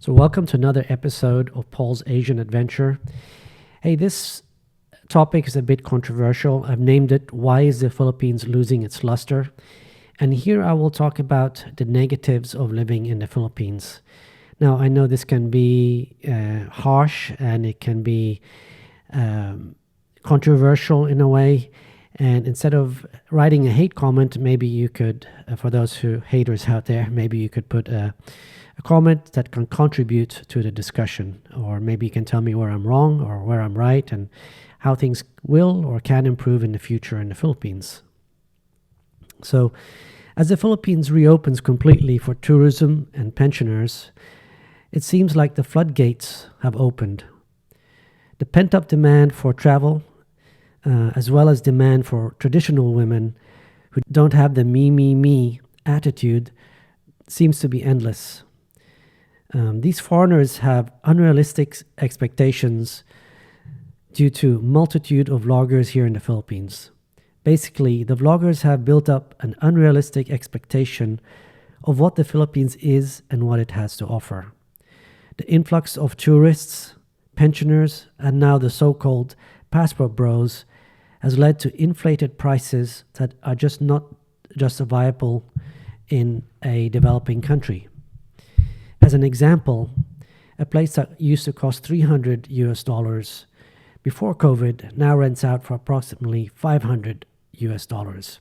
So, welcome to another episode of Paul's Asian Adventure. Hey, this topic is a bit controversial. I've named it Why is the Philippines Losing Its Luster? And here I will talk about the negatives of living in the Philippines. Now, I know this can be harsh and it can be controversial in a way. And instead of writing a hate comment, maybe you could, for those haters out there, maybe you could put a comment that can contribute to the discussion, or maybe you can tell me where I'm wrong or where I'm right and how things will or can improve in the future in the Philippines. So, as the Philippines reopens completely for tourism and pensioners, it seems like the floodgates have opened. The pent-up demand for travel, as well as demand for traditional women who don't have the me attitude, seems to be endless. These foreigners have unrealistic expectations due to multitude of vloggers here in the Philippines. Basically, the vloggers have built up an unrealistic expectation of what the Philippines is and what it has to offer. The influx of tourists, pensioners, and now the so-called passport bros has led to inflated prices that are just not justifiable in a developing country. As an example, a place that used to cost $300 before COVID now rents out for approximately $500.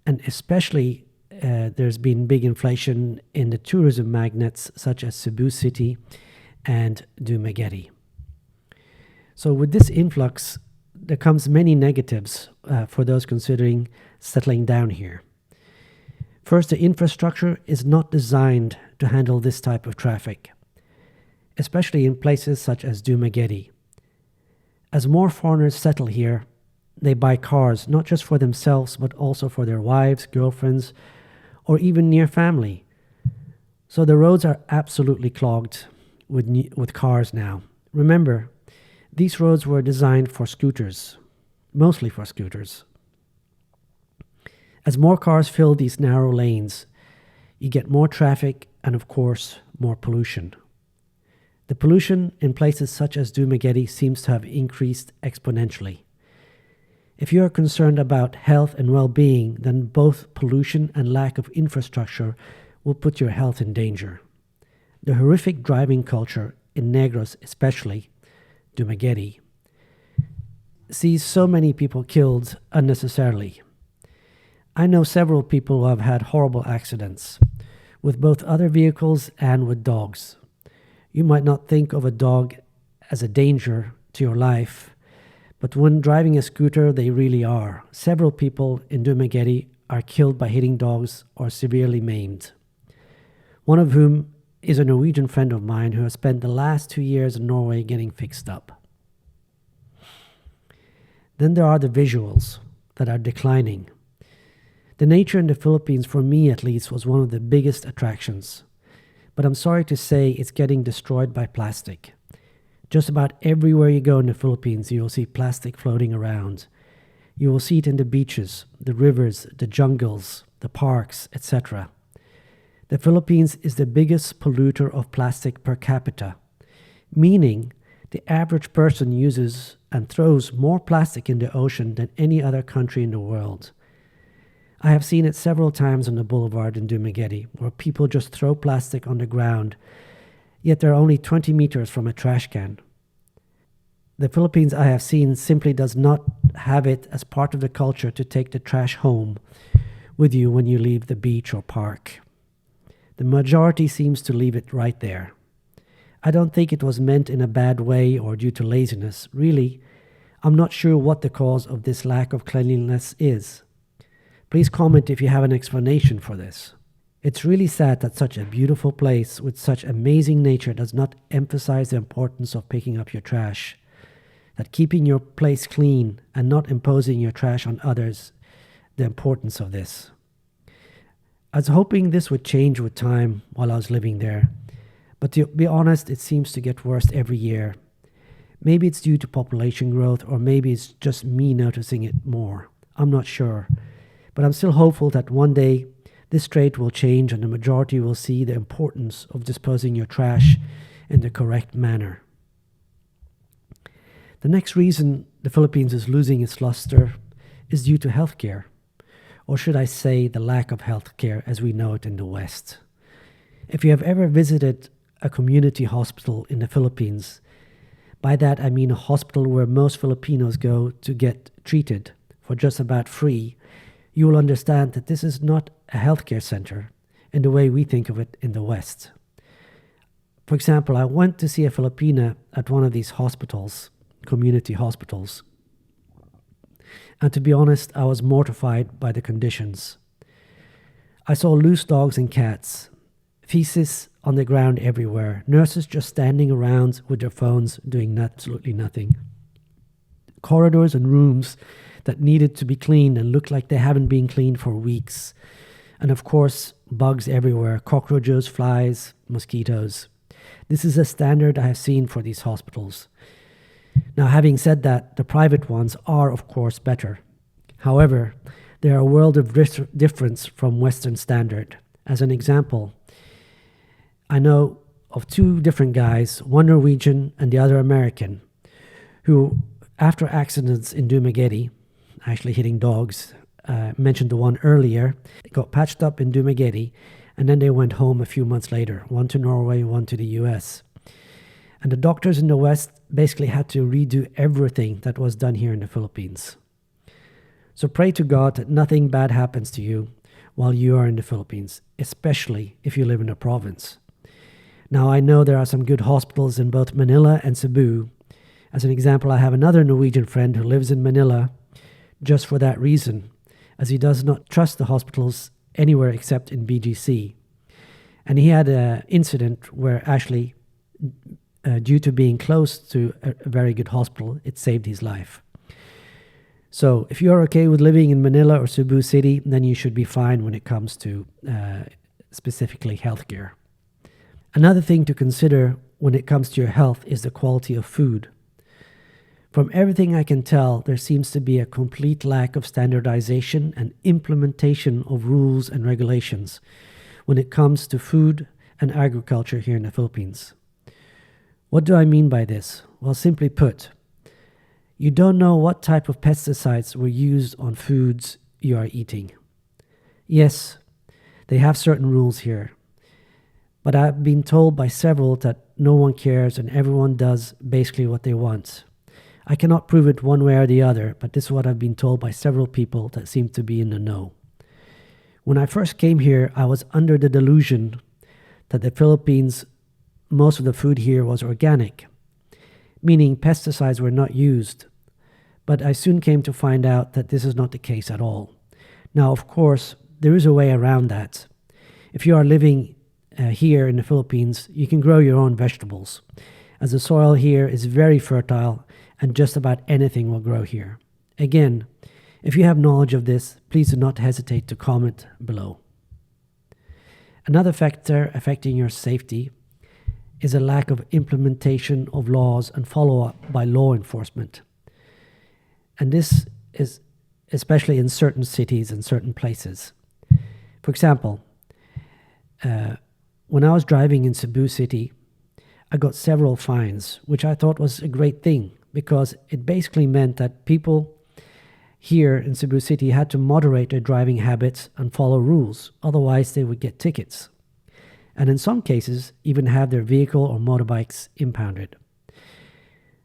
And especially there's been big inflation in the tourism magnates such as Cebu City and Dumaguete. So with this influx, there comes many negatives for those considering settling down here. First, the infrastructure is not designed to handle this type of traffic, especially in places such as Dumaguete. As more foreigners settle here, they buy cars not just for themselves but also for their wives, girlfriends, or even near family. So the roads are absolutely clogged with cars now. Remember, these roads were designed for scooters, mostly for scooters. As more cars fill these narrow lanes, you get more traffic and, of course, more pollution. The pollution in places such as Dumaguete seems to have increased exponentially. If you are concerned about health and well-being, then both pollution and lack of infrastructure will put your health in danger. The horrific driving culture in Negros, especially Dumaguete, sees so many people killed unnecessarily. I know several people who have had horrible accidents with both other vehicles and with dogs. You might not think of a dog as a danger to your life, but when driving a scooter, they really are. Several people in Dumaguete are killed by hitting dogs or severely maimed. One of whom is a Norwegian friend of mine who has spent the last 2 years in Norway getting fixed up. Then there are the visuals that are declining. The nature in the Philippines, for me at least, was one of the biggest attractions. But I'm sorry to say it's getting destroyed by plastic. Just about everywhere you go in the Philippines, you will see plastic floating around. You will see it in the beaches, the rivers, the jungles, the parks, etc. The Philippines is the biggest polluter of plastic per capita, meaning the average person uses and throws more plastic in the ocean than any other country in the world. I have seen it several times on the boulevard in Dumaguete, where people just throw plastic on the ground, yet they're only 20 meters from a trash can. The Philippines, I have seen, simply does not have it as part of the culture to take the trash home with you when you leave the beach or park. The majority seems to leave it right there. I don't think it was meant in a bad way or due to laziness. Really, I'm not sure what the cause of this lack of cleanliness is. Please comment if you have an explanation for this. It's really sad that such a beautiful place with such amazing nature does not emphasize the importance of picking up your trash, that keeping your place clean and not imposing your trash on others, the importance of this. I was hoping this would change with time while I was living there, but to be honest, it seems to get worse every year. Maybe it's due to population growth, or maybe it's just me noticing it more. I'm not sure. But I'm still hopeful that one day This trait will change and the majority will see the importance of disposing your trash in the correct manner. The next reason the Philippines is losing its luster is due to healthcare, or should I say the lack of healthcare as we know it in the West. If you have ever visited a community hospital in the Philippines, by that I mean a hospital where most Filipinos go to get treated for just about free, you will understand that this is not a healthcare center in the way we think of it in the West. For example, I went to see a Filipina at one of these hospitals, community hospitals. And to be honest, I was mortified by the conditions. I saw loose dogs and cats, feces on the ground everywhere, nurses just standing around with their phones doing absolutely nothing. Corridors and rooms that needed to be cleaned and looked like they haven't been cleaned for weeks. And of course, bugs everywhere, cockroaches, flies, mosquitoes. This is a standard I have seen for these hospitals. Now, having said that, the private ones are, of course, better. However, they are a world of difference from Western standard. As an example, I know of two different guys, one Norwegian and the other American, who, after accidents in Dumaguete, actually hitting dogs, mentioned the one earlier, got patched up in Dumaguete, and then they went home a few months later, one to Norway, one to the US. And the doctors in the West basically had to redo everything that was done here in the Philippines. So pray to God that nothing bad happens to you while you are in the Philippines, especially if you live in a province. Now, I know there are some good hospitals in both Manila and Cebu. As an example, I have another Norwegian friend who lives in Manila just for that reason, as he does not trust the hospitals anywhere except in BGC. And he had an incident where actually, due to being close to a very good hospital, it saved his life. So if you're okay with living in Manila or Cebu City, then you should be fine when it comes to specifically healthcare. Another thing to consider when it comes to your health is the quality of food. From everything I can tell, there seems to be a complete lack of standardization and implementation of rules and regulations when it comes to food and agriculture here in the Philippines. What do I mean by this? Well, simply put, you don't know what type of pesticides were used on foods you are eating. Yes, they have certain rules here, but I've been told by several that no one cares and everyone does basically what they want. I cannot prove it one way or the other, but this is what I've been told by several people that seem to be in the know. When I first came here, I was under the delusion that the Philippines, most of the food here was organic, meaning pesticides were not used. But I soon came to find out that this is not the case at all. Now, of course, there is a way around that. If you are living here in the Philippines, you can grow your own vegetables, as the soil here is very fertile and just about anything will grow here. Again, if you have knowledge of this, please do not hesitate to comment below. Another factor affecting your safety is a lack of implementation of laws and follow-up by law enforcement. And this is especially in certain cities and certain places. For example, when I was driving in Cebu City, I got several fines, which I thought was a great thing because it basically meant that people here in Cebu City had to moderate their driving habits and follow rules, otherwise they would get tickets. And in some cases, even have their vehicle or motorbikes impounded.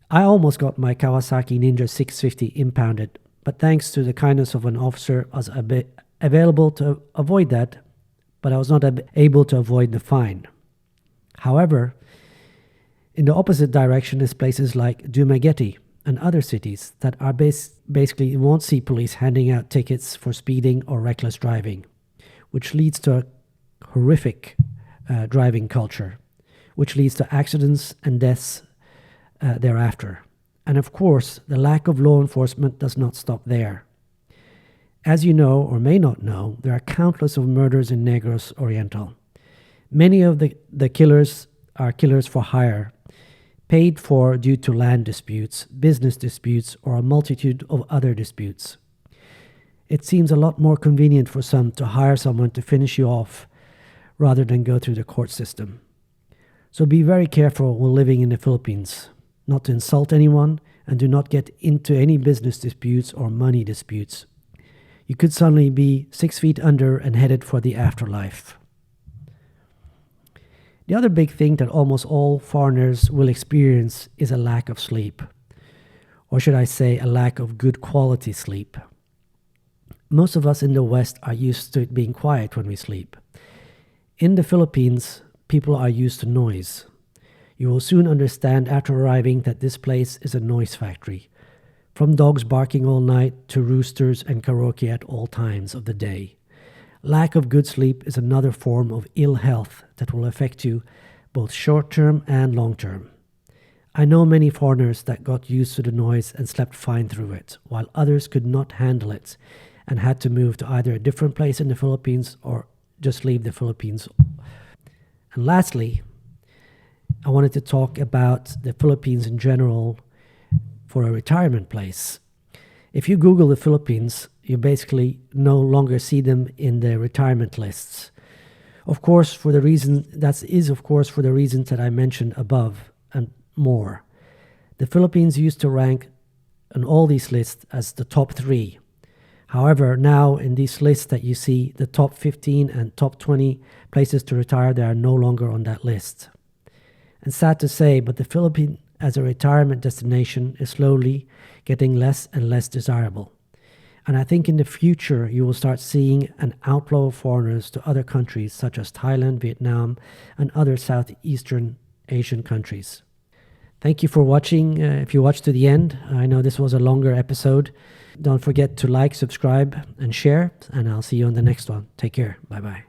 I almost got my Kawasaki Ninja 650 impounded, but thanks to the kindness of an officer, I was available to avoid that, but I was not able to avoid the fine. However, in the opposite direction is places like Dumaguete and other cities that are basically you won't see police handing out tickets for speeding or reckless driving, which leads to a horrific driving culture, which leads to accidents and deaths thereafter. And of course, the lack of law enforcement does not stop there. As you know or may not know, there are countless of murders in Negros Oriental. Many of the killers are killers for hire, paid for due to land disputes, business disputes, or a multitude of other disputes. It seems a lot more convenient for some to hire someone to finish you off rather than go through the court system. So be very careful when living in the Philippines, not to insult anyone, and do not get into any business disputes or money disputes. You could suddenly be 6 feet under and headed for the afterlife. The other big thing that almost all foreigners will experience is a lack of sleep. Or should I say, a lack of good quality sleep. Most of us in the West are used to it being quiet when we sleep. In the Philippines, people are used to noise. You will soon understand after arriving that this place is a noise factory, from dogs barking all night to roosters and karaoke at all times of the day. Lack of good sleep is another form of ill health that will affect you both short-term and long-term. I know many foreigners that got used to the noise and slept fine through it, while others could not handle it and had to move to either a different place in the Philippines or just leave the Philippines. And lastly, I wanted to talk about the Philippines in general for a retirement place. If you Google the Philippines, you basically no longer see them in the retirement lists. Of course, for the reasons that I mentioned above and more. The Philippines used to rank on all these lists as the top 3. However, now in these lists that you see, the top 15 and top 20 places to retire, they are no longer on that list. And sad to say, but the Philippines as a retirement destination is slowly getting less and less desirable. And I think in the future you will start seeing an outflow of foreigners to other countries such as Thailand, Vietnam, and other Southeastern Asian countries. Thank you for watching. If you watched to the end, I know this was a longer episode. Don't forget to like, subscribe, and share, and I'll see you on the next one. Take care. Bye-bye.